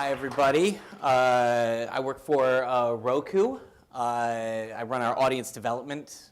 Hi, everybody. I work for RoKu. I run our audience development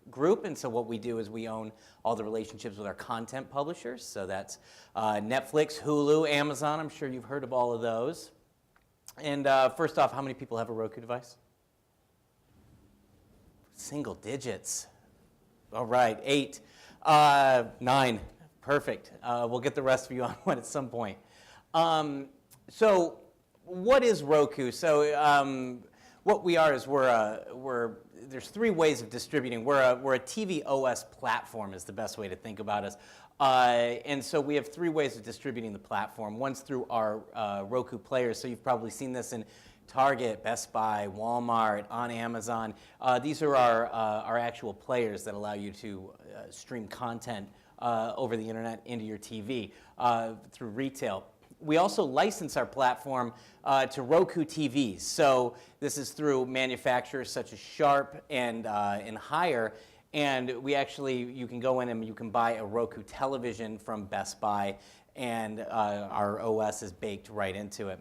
group, and so what we do is we own all the relationships with our content publishers. So that's Netflix, Hulu, Amazon. I'm sure you've heard of all of those. And first off, how many people have a RoKu device? Single digits. All right, 8, 9. Perfect. We'll get the rest of you on one at some point. So what is RoKu? So what we are is there's 3 ways of distributing. We're a TV OS platform is the best way to think about us. And so we have 3 ways of distributing the platform. One's through our RoKu players. So you've probably seen this in Target, Best Buy, Walmart, on Amazon. These are our actual players that allow you to stream content over the internet into your TV through retail. We also license our platform to RoKu TVs. So this is through manufacturers such as Sharp and Haier. And you can go in and you can buy a RoKu television from Best Buy, and our OS is baked right into it.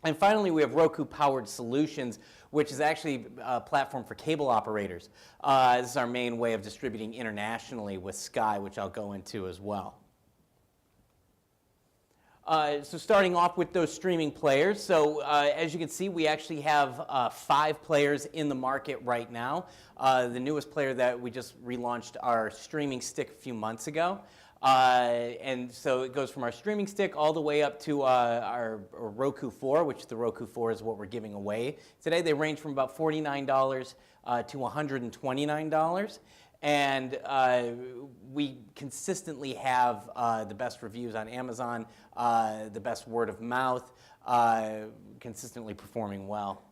And finally, we have RoKu Powered Solutions, which is actually a platform for cable operators. This is our main way of distributing internationally with Sky, which I'll go into as well. So starting off with those streaming players. So as you can see, we actually have 5 players in the market right now. The newest player that we just relaunched our streaming stick a few months ago. And so it goes from our streaming stick all the way up to our RoKu 4, which the RoKu 4 is what we're giving away today. They range from about $49 to $129. And we consistently have the best reviews on Amazon, the best word of mouth, consistently performing well.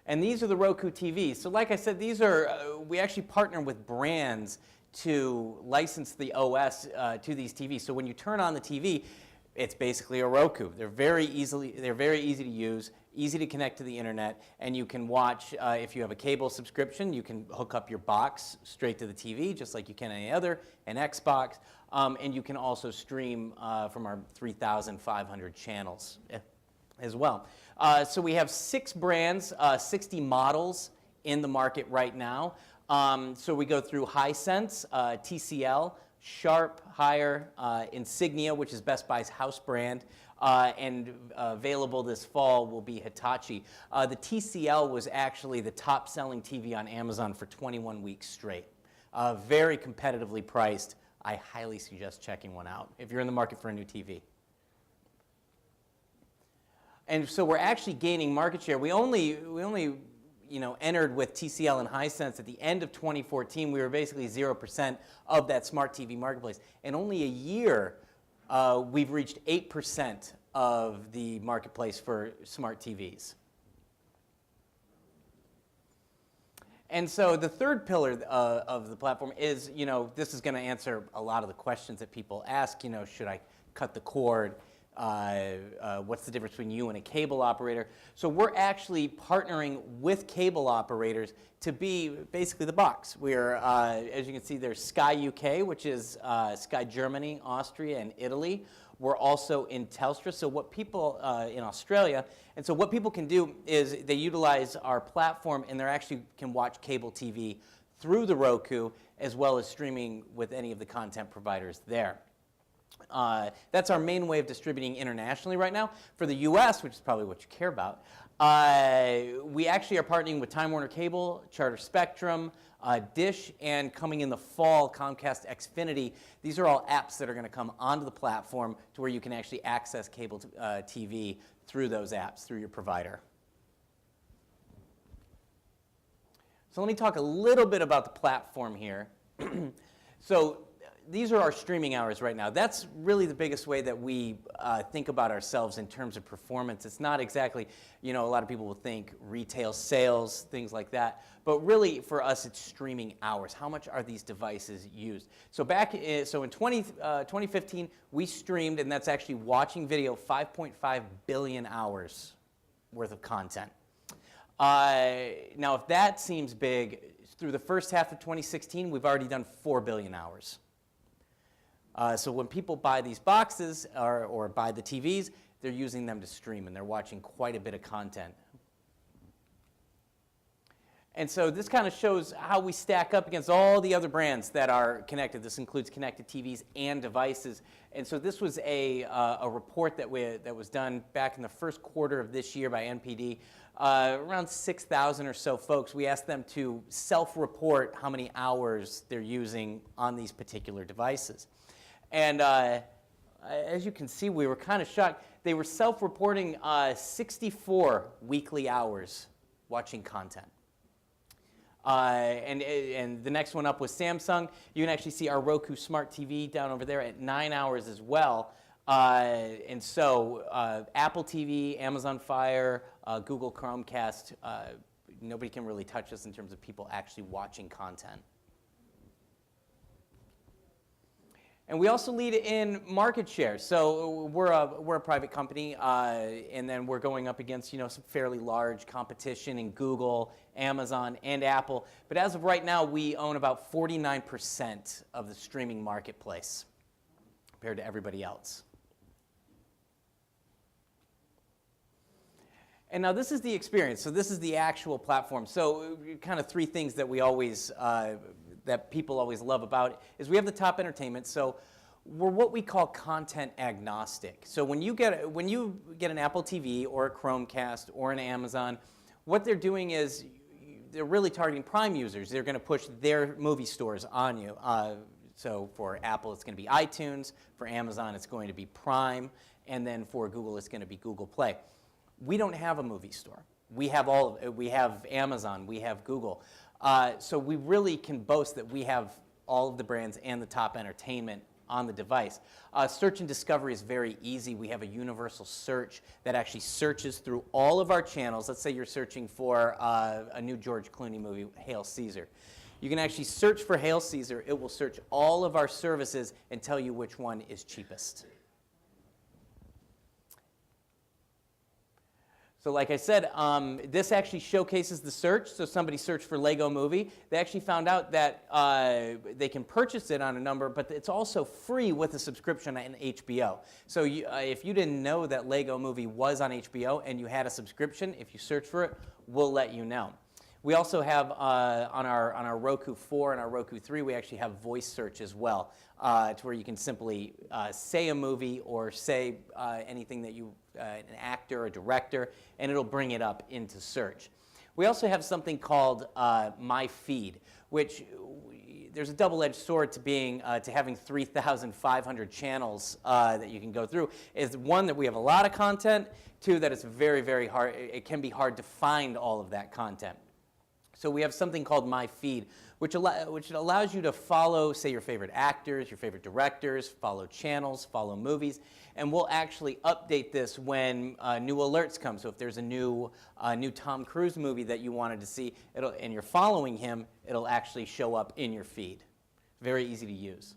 And these are the RoKu TVs. So like I said, we actually partner with brands to license the OS to these TVs. So when you turn on the TV, it's basically a RoKu. They're very easy to use, easy to connect to the internet, and you can watch, if you have a cable subscription, you can hook up your box straight to the TV, just like you can any other, an Xbox, and you can also stream from our 3,500 channels as well. So we have 6 brands, 60 models in the market right now. So we go through Hisense, TCL, Sharp, Haier, Insignia, which is Best Buy's house brand, and available this fall will be Hitachi. The TCL was actually the top-selling TV on Amazon for 21 weeks straight. Very competitively priced. I highly suggest checking one out if you're in the market for a new TV. And so we're actually gaining market share. We only entered with TCL and Hisense at the end of 2014. We were basically 0% of that smart TV marketplace. In only a year, we've reached 8% of the marketplace for smart TVs. And so the third pillar of the platform is, this is going to answer a lot of the questions that people ask. Should I cut the cord? What's the difference between you and a cable operator? So we're actually partnering with cable operators to be basically the box. We're, as you can see, there's Sky UK, which is Sky Germany, Austria, and Italy. We're also in Telstra. So what people in Australia, and so what people can do is they utilize our platform, and they actually can watch cable TV through the RoKu, as well as streaming with any of the content providers there. That's our main way of distributing internationally right now. For the US, which is probably what you care about, we actually are partnering with Time Warner Cable, Charter Spectrum, Dish, and coming in the fall, Comcast Xfinity. These are all apps that are going to come onto the platform to where you can actually access cable TV through those apps, through your provider. So let me talk a little bit about the platform here. So these are our streaming hours right now. That's really the biggest way that we think about ourselves in terms of performance. It's not exactly, a lot of people will think retail sales, things like that. But really, for us, it's streaming hours. How much are these devices used? So in 2015, we streamed, and that's actually watching video, 5.5 billion hours worth of content. Now, if that seems big, through the first half of 2016, we've already done 4 billion hours. So when people buy these boxes or buy the TVs, they're using them to stream, and they're watching quite a bit of content. And so this kind of shows how we stack up against all the other brands that are connected. This includes connected TVs and devices. And so this was a report that was done back in the first quarter of this year by NPD. Around 6,000 or so folks. We asked them to self-report how many hours they're using on these particular devices. And as you can see, we were kind of shocked. They were self-reporting 64 weekly hours watching content. And the next one up was Samsung. You can actually see our RoKu Smart TV down over there at 9 hours as well. And so Apple TV, Amazon Fire, Google Chromecast, nobody can really touch us in terms of people actually watching content. And we also lead in market share. So we're a private company, and then we're going up against some fairly large competition in Google, Amazon, and Apple. But as of right now, we own about 49% of the streaming marketplace compared to everybody else. And now this is the experience. So this is the actual platform. So kind of three things that we always that people always love about it is we have the top entertainment. So we're what we call content agnostic. So when you get an Apple TV or a Chromecast or an Amazon, what they're doing is they're really targeting Prime users. They're going to push their movie stores on you. So for Apple, it's going to be iTunes. For Amazon, it's going to be Prime. And then for Google, it's going to be Google Play. We don't have a movie store. We have we have Amazon. We have Google. So we really can boast that we have all of the brands and the top entertainment on the device. Search and discovery is very easy. We have a universal search that actually searches through all of our channels. Let's say you're searching for a new George Clooney movie, Hail Caesar. You can actually search for Hail Caesar. It will search all of our services and tell you which one is cheapest. So like I said, this actually showcases the search. So somebody searched for Lego Movie. They actually found out that they can purchase it on a number, but it's also free with a subscription on HBO. So if you didn't know that Lego Movie was on HBO and you had a subscription, if you search for it, we'll let you know. We also have on our RoKu 4 and our RoKu 3, we actually have voice search as well, to where you can simply say a movie or say anything that an actor or director, and it'll bring it up into search. We also have something called My Feed, which there's a double-edged sword to having 3,500 channels that you can go through. Is one, that we have a lot of content. Two, that it's very, very hard. It can be hard to find all of that content. So we have something called My Feed, which allows you to follow, say, your favorite actors, your favorite directors, follow channels, follow movies, and we'll actually update this when new alerts come. So if there's a new Tom Cruise movie that you wanted to see, and you're following him, it'll actually show up in your feed. Very easy to use.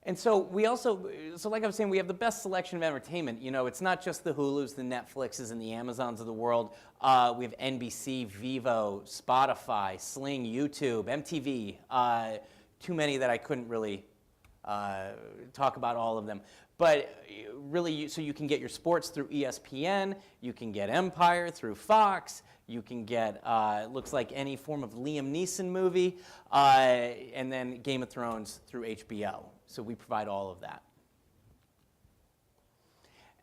And so we also, like I was saying, we have the best selection of entertainment. It's not just the Hulus, the Netflixes, and the Amazons of the world. We have NBC, Vivo, Spotify, Sling, YouTube, MTV. Too many that I couldn't really talk about all of them. But really, so you can get your sports through ESPN. You can get Empire through Fox. You can get, looks like any form of Liam Neeson movie. And then Game of Thrones through HBO. So we provide all of that.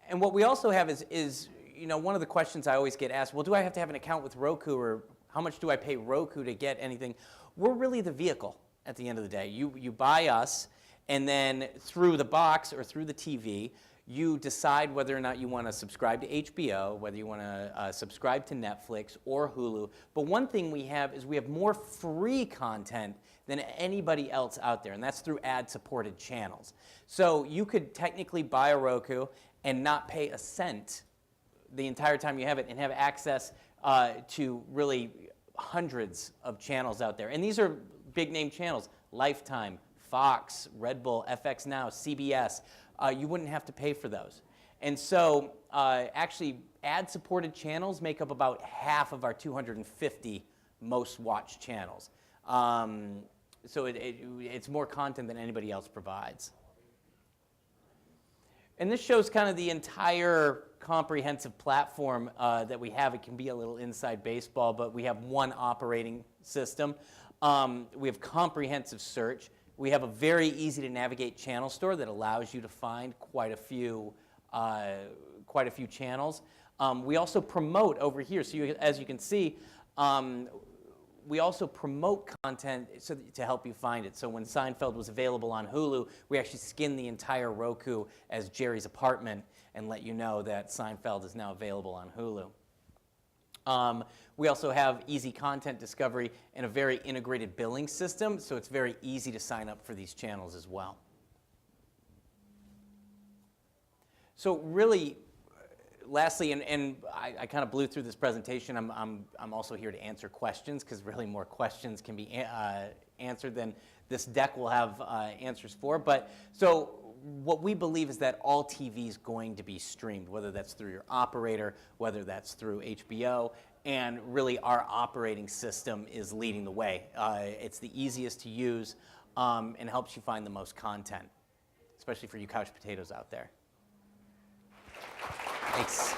And what we also have is one of the questions I always get asked, well, do I have to have an account with RoKu, or how much do I pay RoKu to get anything? We're really the vehicle at the end of the day. You buy us, and then through the box or through the TV, you decide whether or not you want to subscribe to HBO, whether you want to subscribe to Netflix or Hulu. But one thing we have is we have more free content than anybody else out there, and that's through ad-supported channels. So you could technically buy a RoKu and not pay a cent the entire time you have it, and have access to really hundreds of channels out there. And these are big-name channels: Lifetime, Fox, Red Bull, FX Now, CBS. You wouldn't have to pay for those. And so actually, ad-supported channels make up about half of our 250 most watched channels. it's more content than anybody else provides. And this shows kind of the entire comprehensive platform that we have. It can be a little inside baseball, but we have one operating system. We have comprehensive search. We have a very easy to navigate channel store that allows you to find quite a few channels. We also promote over here. So as you can see, we also promote content to help you find it. So when Seinfeld was available on Hulu, we actually skinned the entire Roku as Jerry's Apartment and let you know that Seinfeld is now available on Hulu. We also have easy content discovery and a very integrated billing system, so it's very easy to sign up for these channels as well. So really, lastly, and I kind of blew through this presentation, I'm also here to answer questions, because really more questions can be answered than this deck will have answers for. But so what we believe is that all TV is going to be streamed, whether that's through your operator, whether that's through HBO, and really our operating system is leading the way. It's the easiest to use and helps you find the most content, especially for you couch potatoes out there. Thanks.